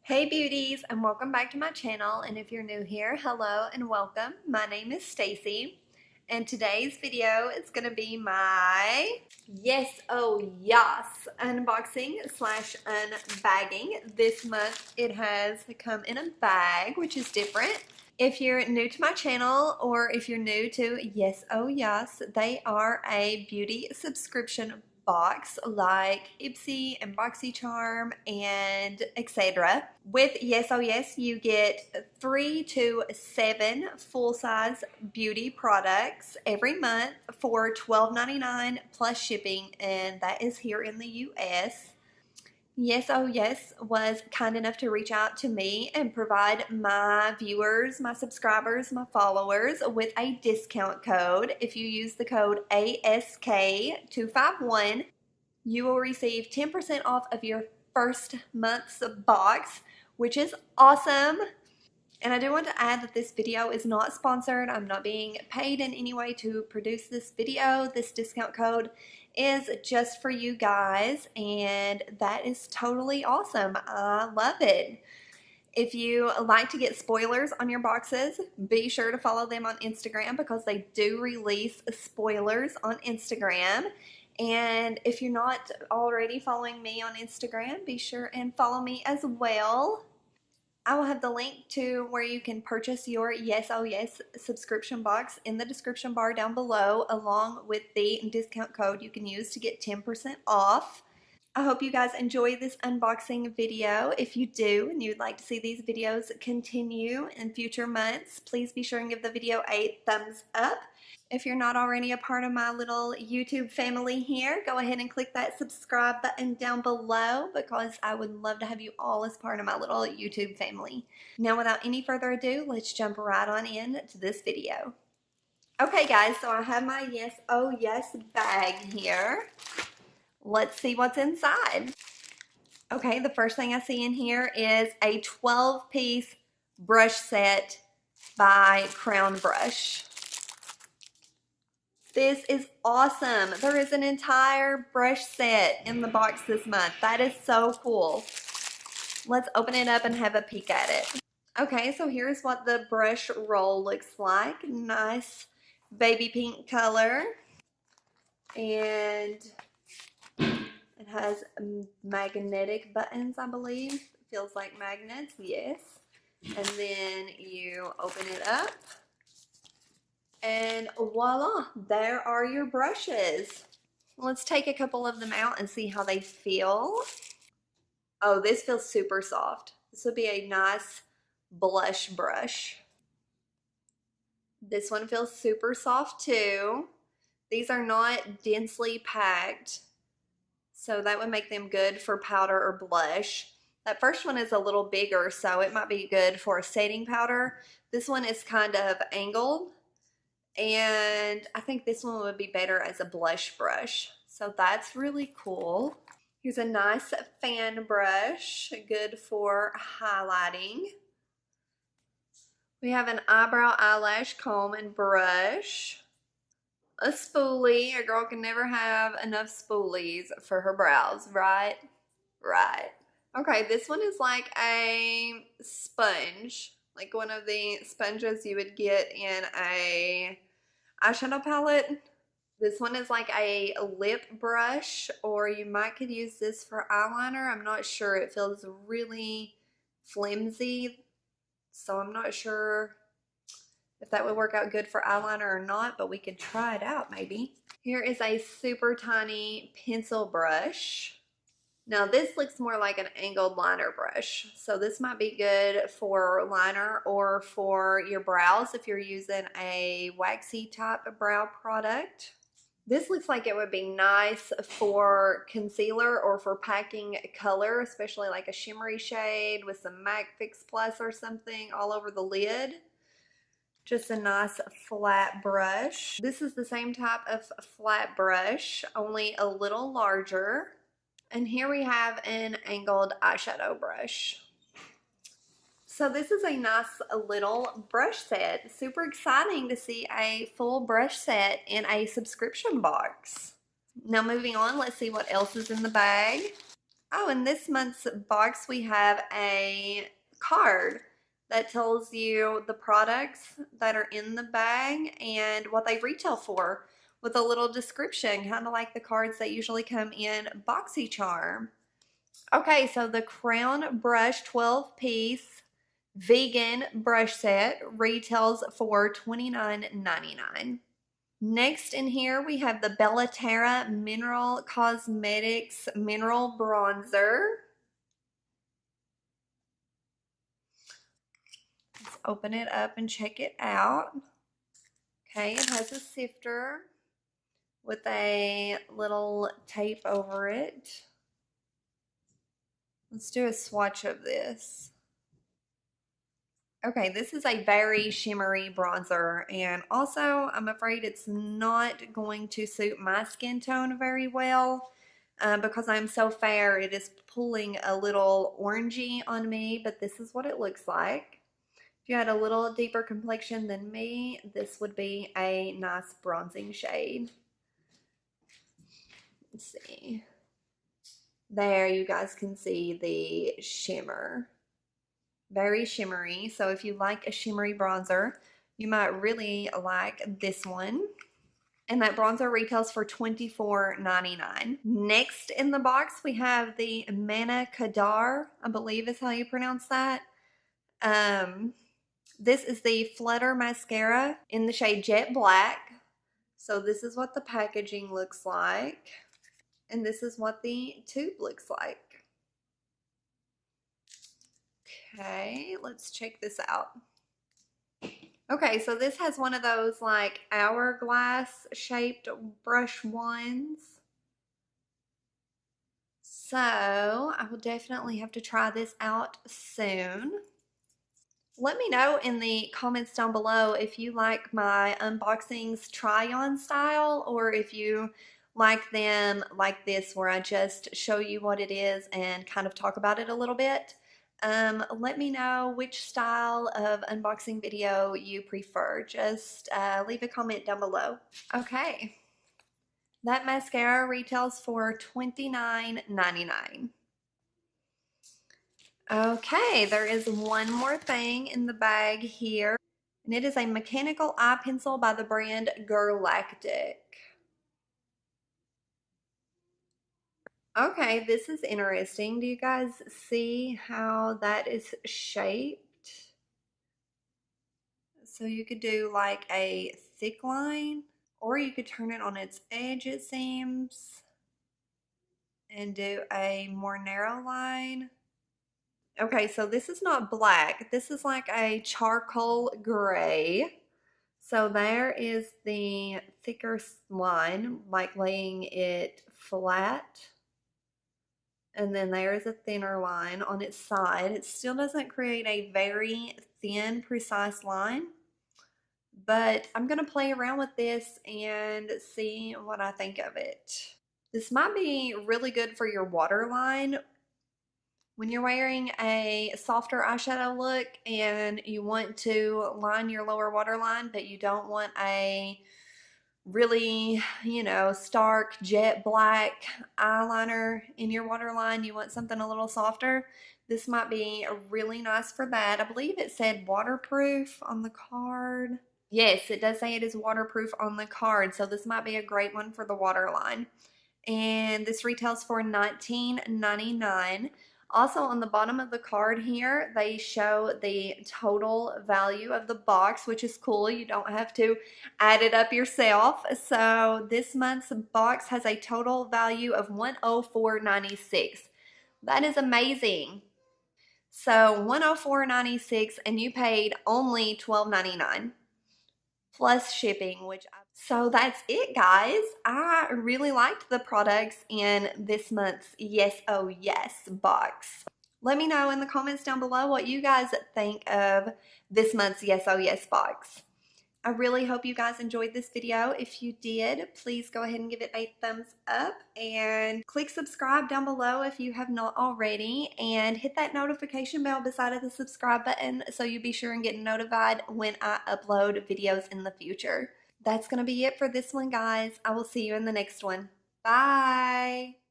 Hey beauties, and welcome back to my channel. And if you're new here, hello and welcome. My name is Stacy, and today's video is going to be my Yes Oh Yas unboxing slash unbagging. This month it has come in a bag, which is different. If you're new to my channel or if you're new to Yes Oh Yas, they are a beauty subscription box like ipsy and boxycharm and etc. With Yes Oh Yes, you get 3 to 7 full-size beauty products every month for $12.99 plus shipping, and that is here in the US. Yes Oh Yes was kind enough to reach out to me and provide my viewers, my subscribers, my followers with a discount code. If you use the code ASK251, you will receive 10% off of your first month's box, which is awesome. And I do want to add that this video is not sponsored. I'm not being paid in any way to produce this video. This discount code is just for you guys, and that is totally awesome. I love it. If you like to get spoilers on your boxes, be sure to follow them on Instagram because they do release spoilers on Instagram. And if you're not already following me on Instagram, be sure and follow me as well. I will have the link to where you can purchase your Yes Oh Yes subscription box in the description bar down below, along with the discount code you can use to get 10% off. I hope you guys enjoy this unboxing video. If you do and you'd like to see these videos continue in future months, please be sure and give the video a thumbs up. If you're not already a part of my little YouTube family here, go ahead and click that subscribe button down below because I would love to have you all as part of my little YouTube family. Now, without any further ado, let's jump right on in to this video. Okay guys, so I have my Yes Oh Yes bag here. Let's see what's inside. Okay, the first thing I see in here is a 12-piece brush set by Crown Brush. This is awesome. There is an entire brush set in the box this month. That is so cool. Let's open it up and have a peek at it. Okay, so here's what the brush roll looks like. Nice baby pink color. And it has magnetic buttons, I believe. Feels like magnets, yes. And then you open it up. And voila, there are your brushes. Let's take a couple of them out and see how they feel. Oh, this feels super soft. This would be a nice blush brush. This one feels super soft too. These are not densely packed, so that would make them good for powder or blush. That first one is a little bigger, so it might be good for a setting powder. This one is kind of angled, and I think this one would be better as a blush brush. So that's really cool. Here's a nice fan brush, good for highlighting. We have an eyebrow eyelash comb and brush. A spoolie. A girl can never have enough spoolies for her brows, right? Right. Okay, this one is like a sponge. Like one of the sponges you would get in a eyeshadow palette. This one is like a lip brush, or you might could use this for eyeliner. I'm not sure. It feels really flimsy, so I'm not sure if that would work out good for eyeliner or not, but we could try it out maybe. Here is a super tiny pencil brush. Now this looks more like an angled liner brush, so this might be good for liner or for your brows if you're using a waxy type of brow product. This looks like it would be nice for concealer or for packing color, especially like a shimmery shade with some MAC Fix Plus or something all over the lid. Just a nice flat brush. This is the same type of flat brush, only a little larger. And here we have an angled eyeshadow brush. So this is a nice little brush set. Super exciting to see a full brush set in a subscription box. Now moving on, let's see what else is in the bag. Oh, in this month's box, we have a card that tells you the products that are in the bag and what they retail for with a little description, kind of like the cards that usually come in boxycharm. Okay, so the Crown Brush 12-piece vegan brush set retails for $29.99. Next in here we have the Bellaterra Mineral Cosmetics Mineral Bronzer. Let's open it up and check it out. Okay, it has a sifter with a little tape over it. Let's do a swatch of this. Okay, this is a very shimmery bronzer, and also I'm afraid it's not going to suit my skin tone very well because I'm so fair. It is pulling a little orangey on me, but this is what it looks like. If you had a little deeper complexion than me, this would be a nice bronzing shade. Let's see. There, you guys can see the shimmer. Very shimmery. So if you like a shimmery bronzer, you might really like this one. And that bronzer retails for $24.99. Next in the box, we have the Mana Kadar, I believe is how you pronounce that. This is the Flutter Mascara in the shade Jet Black. So this is what the packaging looks like. And this is what the tube looks like. Okay, let's check this out. Okay, so this has one of those like hourglass shaped brush wands. So I will definitely have to try this out soon. Let me know in the comments down below if you like my unboxings try-on style or if you like them like this where I just show you what it is and kind of talk about it a little bit. Let me know which style of unboxing video you prefer. Just leave a comment down below. Okay, that mascara retails for $29.99. Okay, there is one more thing in the bag here, and it is a mechanical eye pencil by the brand Galactic. Okay, this is interesting. Do you guys see how that is shaped? So you could do like a thick line, or you could turn it on its edge, it seems, and do a more narrow line. Okay, so this is not black. This is like a charcoal gray. So there is the thicker line, like laying it flat. And then there is a thinner line on its side. It still doesn't create a very thin, precise line. But I'm going to play around with this and see what I think of it. This might be really good for your waterline. When you're wearing a softer eyeshadow look and you want to line your lower waterline, but you don't want a really, stark jet black eyeliner in your waterline, you want something a little softer, this might be really nice for that. I believe it said waterproof on the card. Yes, it does say it is waterproof on the card, so this might be a great one for the waterline. And this retails for $19.99. Also on the bottom of the card here, they show the total value of the box, which is cool. You don't have to add it up yourself. So this month's box has a total value of $104.96. That is amazing. So $104.96 and you paid only $12.99 plus shipping, so that's it, guys. I really liked the products in this month's Yes Oh Yes box. Let me know in the comments down below what you guys think of this month's Yes Oh Yes box. I really hope you guys enjoyed this video. If you did, please go ahead and give it a thumbs up and click subscribe down below if you have not already, and hit that notification bell beside of the subscribe button so you be sure and get notified when I upload videos in the future. That's going to be it for this one, guys. I will see you in the next one. Bye!